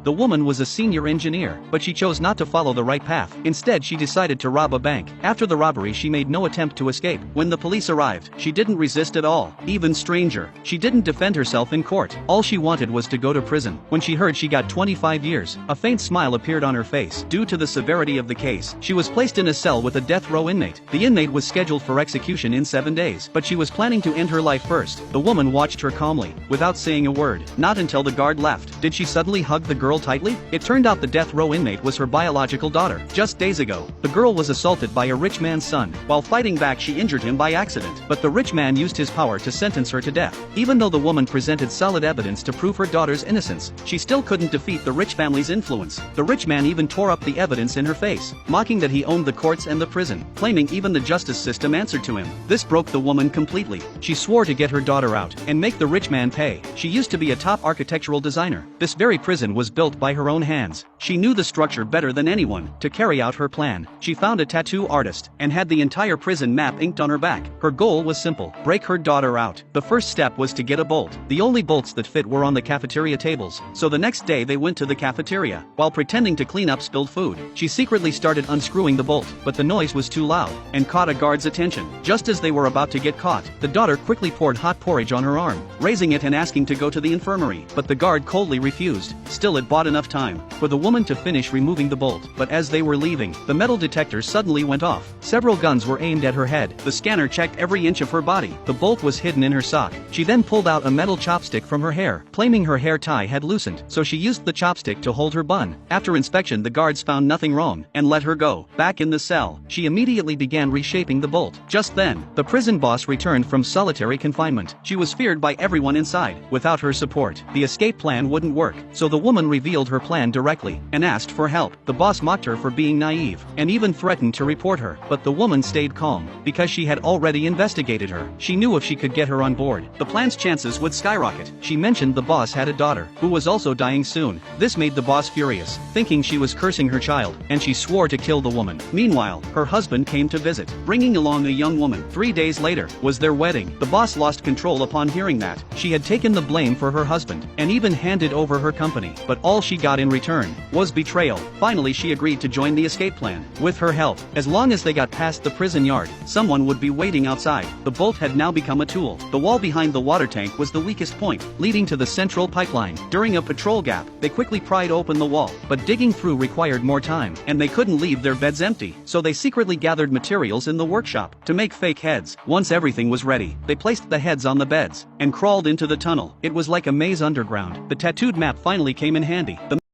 The woman was a senior engineer, but she chose not to follow the right path. Instead, she decided to rob a bank. After the robbery, she made no attempt to escape. When the police arrived, she didn't resist at all. Even stranger, she didn't defend herself in court. All she wanted was to go to prison. When she heard she got 25 years, a faint smile appeared on her face. Due to the severity of the case, she was placed in a cell with a death row inmate. The inmate was scheduled for execution in 7 days, but she was planning to end her life first. The woman watched her calmly, without saying a word. Not until the guard left did she suddenly hug the girl tightly. It turned out the death row inmate was her biological daughter. Just days ago, the girl was assaulted by a rich man's son. While fighting back, she injured him by accident, but the rich man used his power to sentence her to death. Even though the woman presented solid evidence to prove her daughter's innocence, she still couldn't defeat the rich family's influence. The rich man even tore up the evidence in her face, mocking that he owned the courts and the prison, claiming even the justice system answered to him. This broke the woman completely. She swore to get her daughter out and make the rich man pay. She used to be a top architectural designer. This very prison was built by her own hands. She knew the structure better than anyone. To carry out her plan, she found a tattoo artist and had the entire prison map inked on her back. Her goal was simple: break her daughter out. The first step was to get a bolt. The only bolts that fit were on the cafeteria tables, so the next day they went to the cafeteria. While pretending to clean up spilled food, she secretly started unscrewing the bolt, but the noise was too loud and caught a guard's attention. Just as they were about to get caught, the daughter quickly poured hot porridge on her arm, raising it and asking to go to the infirmary, but the guard coldly refused. Still, it bought enough time for the woman to finish removing the bolt, but as they were leaving, the metal detector suddenly went off. Several guns were aimed at her head. The scanner checked every inch of her body. The bolt was hidden in her sock. She then pulled out a metal chopstick from her hair, claiming her hair tie had loosened, so she used the chopstick to hold her bun. After inspection, the guards found nothing wrong and let her go. Back in the cell, she immediately began reshaping the bolt. Just then, the prison boss returned from solitary confinement. She was feared by everyone inside. Without her support, the escape plan wouldn't work, so the woman revealed her plan directly and asked for help. The boss mocked her for being naive and even threatened to report her, but the woman stayed calm because she had already investigated her. She knew if she could get her on board, the plan's chances would skyrocket. She mentioned the boss had a daughter who was also dying soon. This made the boss furious, thinking she was cursing her child, and she swore to kill the woman. Meanwhile, her husband came to visit, bringing along a young woman. 3 days later was their wedding. The boss lost control upon hearing that she had taken the blame for her husband and even handed over her company, but all she got in return was betrayal. Finally, she agreed to join the escape plan. With her help, as long as they got past the prison yard, someone would be waiting outside. The bolt had now become a tool. The wall behind the water tank was the weakest point, leading to the central pipeline. During a patrol gap, they quickly pried open the wall, but digging through required more time, and they couldn't leave their beds empty, so they secretly gathered materials in the workshop to make fake heads. Once everything was ready, they placed the heads on the beds and crawled into the tunnel. It was like a maze underground. The tattooed map finally came in handy. The